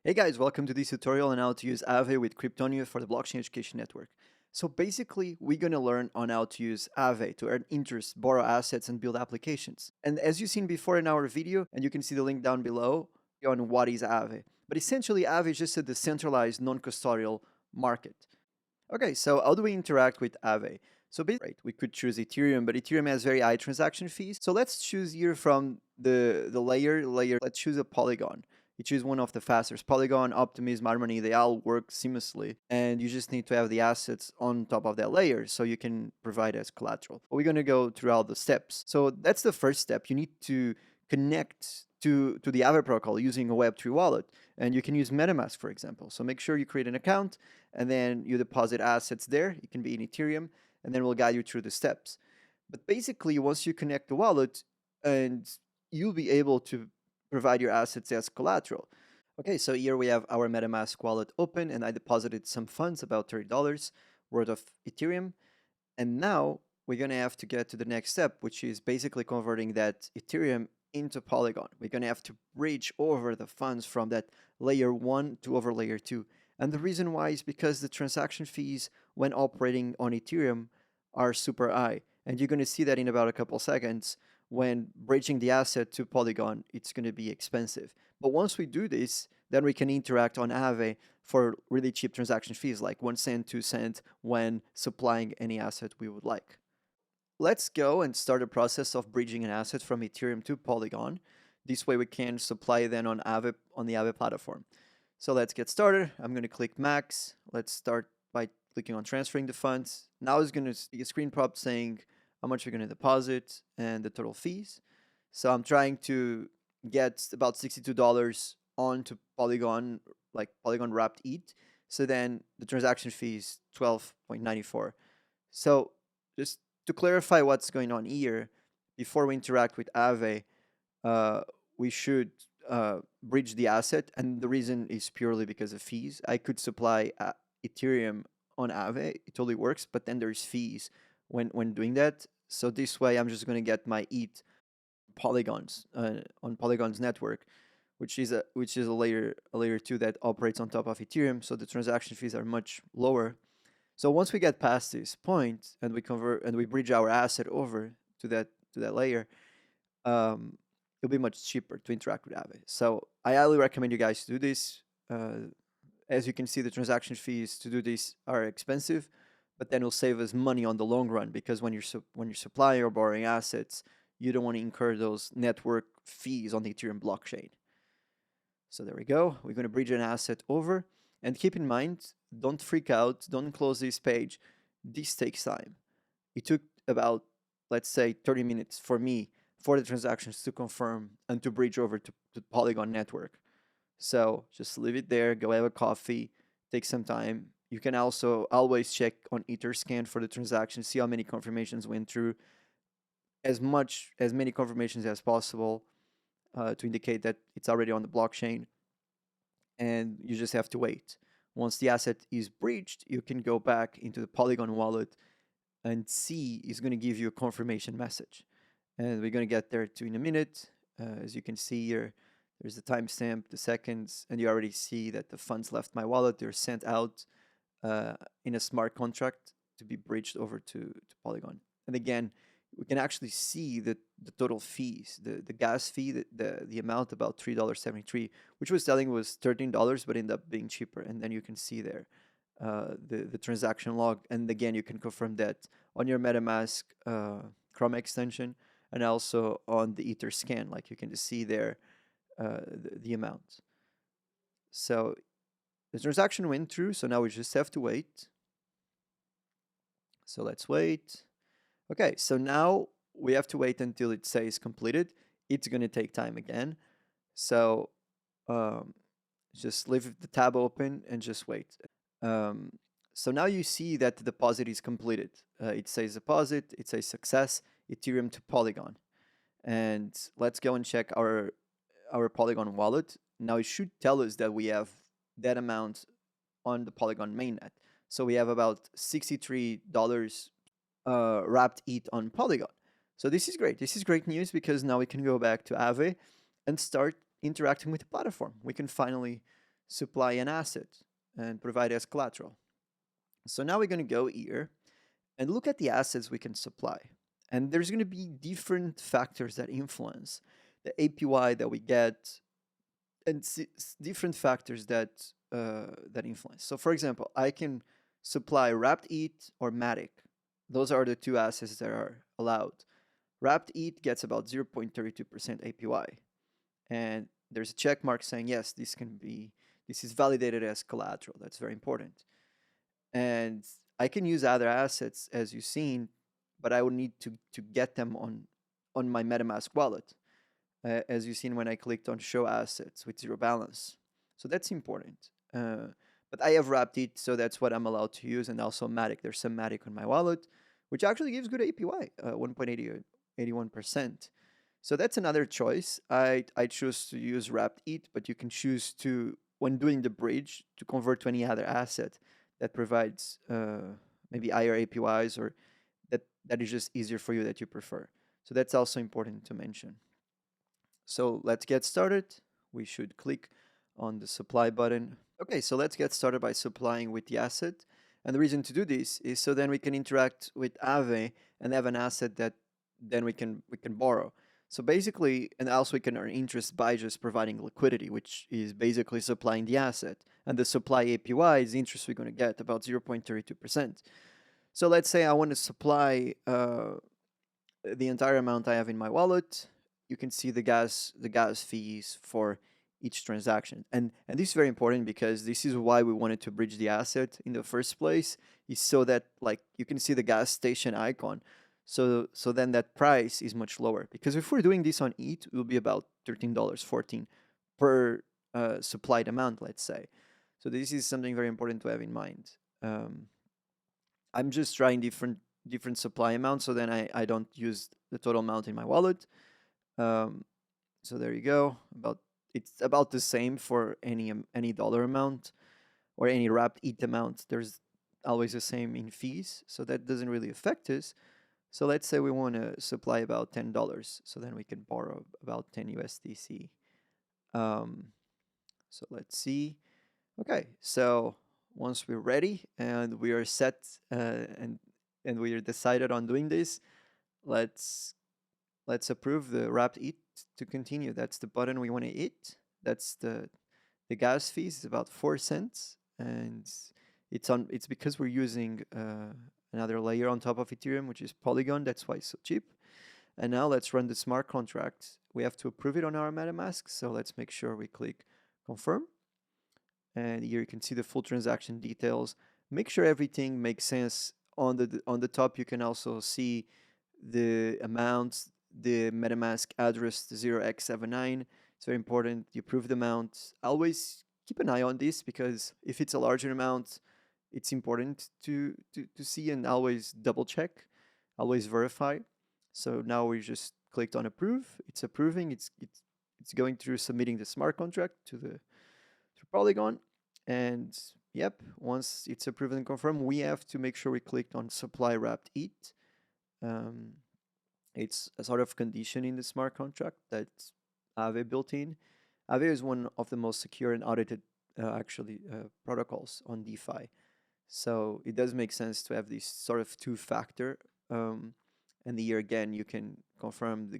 Hey guys, welcome to this tutorial on how to use Aave with Kryptonia for the Blockchain Education Network. So basically, we're going to learn on how to use Aave to earn interest, borrow assets, and build applications. And as you've seen before in our video, and you can see the link down below on what is Aave. But essentially, Aave is just a decentralized, non-custodial market. Okay, so how do we interact with Aave? So basically, we could choose Ethereum, but Ethereum has very high transaction fees. So let's choose here from the layer, let's choose a Polygon. You choose one of the fastest. Polygon, Optimism, Harmony, they all work seamlessly. And you just need to have the assets on top of that layer so you can provide as collateral. But we're going to go through all the steps. So that's the first step. You need to connect to the Aave protocol using a Web3 wallet. And you can use MetaMask, for example. So make sure you create an account and then you deposit assets there. It can be in Ethereum, and then we'll guide you through the steps. But basically, once you connect the wallet, and you'll be able to provide your assets as collateral. Okay, so here we have our MetaMask wallet open, and I deposited some funds, about $30 worth of Ethereum. And now we're going to have to get to the next step, which is basically converting that Ethereum into Polygon. We're going to have to bridge over the funds from that layer 1 to over layer 2. And the reason why is because the transaction fees when operating on Ethereum are super high. And you're going to see that in about a couple seconds. When bridging the asset to Polygon, it's going to be expensive. But once we do this, then we can interact on Aave for really cheap transaction fees, like 1 cent, 2 cent, when supplying any asset we would like. Let's go and start the process of bridging an asset from Ethereum to Polygon. This way we can supply then on Aave, on the Aave platform. So let's get started. I'm going to click Max. Let's start by clicking on transferring the funds. Now it's going to see a screen pop saying how much you're going to deposit and the total fees. So I'm trying to get about $62 onto Polygon, like Polygon wrapped ETH. So then the transaction fee is 12.94. So just to clarify what's going on here, before we interact with Aave, we should bridge the asset, and the reason is purely because of fees. I could supply Ethereum on Aave, it totally works, but then there's fees when doing that. So this way, I'm just going to get my ETH Polygons on Polygon's network, which is a layer 2 that operates on top of Ethereum. So the transaction fees are much lower. So once we get past this point and we convert and we bridge our asset over to that layer, it'll be much cheaper to interact with Aave. So I highly recommend you guys to do this. As you can see, the transaction fees to do this are expensive, but then it'll save us money on the long run, because when you're supplying or borrowing assets, you don't want to incur those network fees on the Ethereum blockchain. So there we go. We're going to bridge an asset over. And keep in mind, don't freak out. Don't close this page. This takes time. It took about, let's say, 30 minutes for me for the transactions to confirm and to bridge over to the Polygon network. So just leave it there. Go have a coffee. Take some time. You can also always check on Etherscan for the transaction, see how many confirmations went through. As many confirmations as possible to indicate that it's already on the blockchain. And you just have to wait. Once the asset is breached, you can go back into the Polygon wallet and see it's going to give you a confirmation message. And we're going to get there too in a minute. As you can see here, there's the timestamp, the seconds, and you already see that the funds left my wallet. They're sent out in a smart contract to be bridged over to Polygon. And again, we can actually see the total fees, the gas fee, the amount, about $3.73, which was telling was $13, but ended up being cheaper. And then you can see there the transaction log. And again, you can confirm that on your MetaMask Chrome extension and also on the Etherscan, like you can just see there the amount. So the transaction went through, so now we just have to wait. So let's wait. Okay, so now we have to wait until it says completed. It's going to take time again. So just leave the tab open and just wait. So now you see that the deposit is completed. It says deposit, it says success, Ethereum to Polygon. And let's go and check our Polygon wallet. Now it should tell us that we have that amount on the Polygon mainnet. So we have about $63 wrapped ETH on Polygon. So this is great. This is great news, because now we can go back to Aave and start interacting with the platform. We can finally supply an asset and provide as collateral. So now we're going to go here and look at the assets we can supply. And there's going to be different factors that influence the APY that we get, and different factors that influence. So, for example, I can supply wrapped ETH or Matic. Those are the two assets that are allowed. Wrapped ETH gets about 0.32% APY, and there's a check mark saying yes, this is validated as collateral. That's very important. And I can use other assets as you've seen, but I would need to get them on my MetaMask wallet, as you've seen when I clicked on show assets with zero balance. So that's important. But I have wrapped it, so that's what I'm allowed to use, and also Matic. There's some Matic on my wallet, which actually gives good APY, 1.81%. So that's another choice. I choose to use wrapped ETH, but you can choose to, when doing the bridge, to convert to any other asset that provides maybe higher APYs, or that is just easier for you, that you prefer. So that's also important to mention. So let's get started. We should click on the supply button. Okay, so let's get started by supplying with the asset. And the reason to do this is so then we can interact with Aave and have an asset that then we can borrow. So basically, and also we can earn interest by just providing liquidity, which is basically supplying the asset. And the supply APY is the interest we're going to get, about 0.32%. So let's say I want to supply the entire amount I have in my wallet. You can see the gas fees for each transaction. And this is very important, because this is why we wanted to bridge the asset in the first place, is so that, like, you can see the gas station icon. So then that price is much lower, because if we're doing this on ETH, it will be about $13.14 per supplied amount, let's say. So this is something very important to have in mind. I'm just trying different supply amounts, so then I don't use the total amount in my wallet. So there you go. It's about the same for any dollar amount or any wrapped ETH amount. There's always the same in fees, so that doesn't really affect us. So let's say we want to supply about $10, so then we can borrow about 10 USDC. So let's see. Okay, so once we're ready and we are set and we are decided on doing this, let's approve the wrapped ETH to continue. That's the button we want to hit. That's the gas fees is about 4 cents, and it's because we're using another layer on top of Ethereum, which is Polygon. That's why it's so cheap. And now let's run the smart contract. We have to approve it on our MetaMask, so let's make sure we click confirm. And here you can see the full transaction details. Make sure everything makes sense. On the top, you can also see the amounts, the MetaMask address, the 0x79. It's very important. You approve the amount. Always keep an eye on this, because if it's a larger amount, it's important to see, and always double check, always verify. So now we just clicked on approve. It's approving. It's going through submitting the smart contract to Polygon. And yep, once it's approved and confirmed, we have to make sure we clicked on supply wrapped ETH. It's a sort of condition in the smart contract that Aave built in. Aave is one of the most secure and audited protocols on DeFi. So it does make sense to have this sort of two-factor. And here again, you can confirm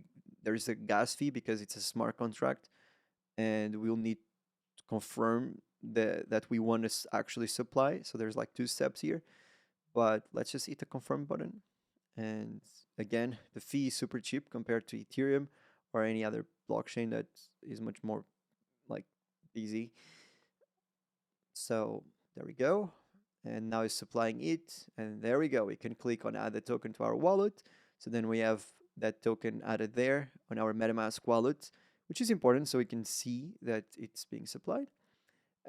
there's a gas fee because it's a smart contract, and we'll need to confirm that we want to actually supply. So there's like 2 steps here, but let's just hit the confirm button. And again, the fee is super cheap compared to Ethereum or any other blockchain that is much more like easy. So there we go. And now it's supplying it. And there we go. We can click on add the token to our wallet. So then we have that token added there on our MetaMask wallet, which is important so we can see that it's being supplied.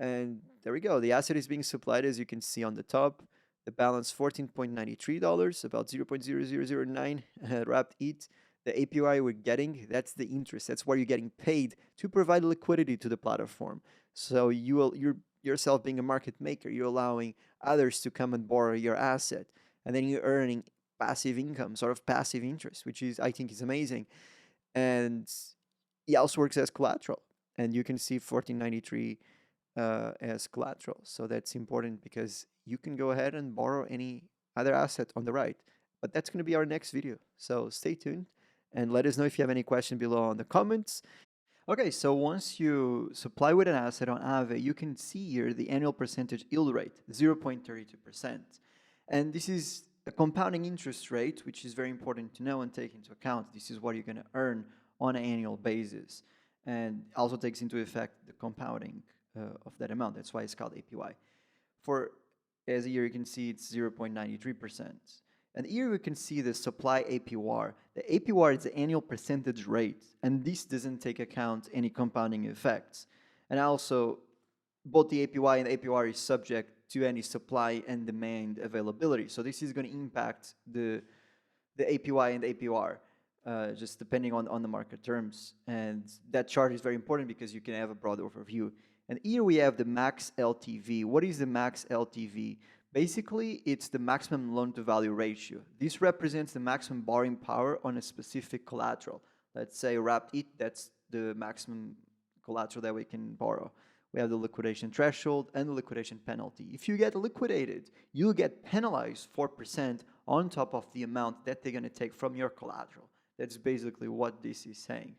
And there we go. The asset is being supplied, as you can see on the top. The balance $14.93, about 0.0009 wrapped ETH. The APY we're getting, that's the interest. That's where you're getting paid to provide liquidity to the platform. So you're yourself being a market maker, you're allowing others to come and borrow your asset, and then you're earning passive income, sort of passive interest, which is, I think, is amazing. And it also works as collateral. And you can see 1493 as collateral. So that's important because you can go ahead and borrow any other asset on the right. But that's going to be our next video. So stay tuned and let us know if you have any question below in the comments. Okay, so once you supply with an asset on Aave, you can see here the annual percentage yield rate, 0.32%. And this is a compounding interest rate, which is very important to know and take into account. This is what you're going to earn on an annual basis. And also takes into effect the compounding of that amount. That's why it's called APY. For as here you can see it's 0.93%. And here we can see the supply APR. The APR is the annual percentage rate, and this doesn't take account any compounding effects. And also, both the APY and the APR is subject to any supply and demand availability. So this is going to impact the APY and the APR, just depending on the market terms. And that chart is very important because you can have a broad overview. And here we have the max LTV. What is the max LTV? Basically, it's the maximum loan-to-value ratio. This represents the maximum borrowing power on a specific collateral. Let's say wrapped it, that's the maximum collateral that we can borrow. We have the liquidation threshold and the liquidation penalty. If you get liquidated, you'll get penalized 4% on top of the amount that they're going to take from your collateral. That's basically what this is saying.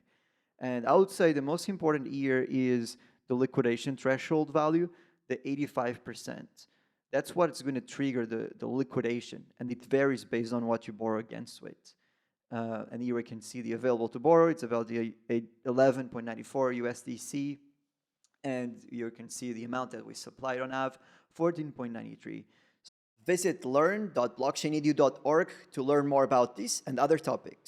And I would say the most important here is the liquidation threshold value, the 85%. That's what's going to trigger the liquidation, and it varies based on what you borrow against it. And here we can see the available to borrow. It's about the 11.94 USDC, and you can see the amount that we supplied on Aave, 14.93. Visit learn.blockchainedu.org to learn more about this and other topics.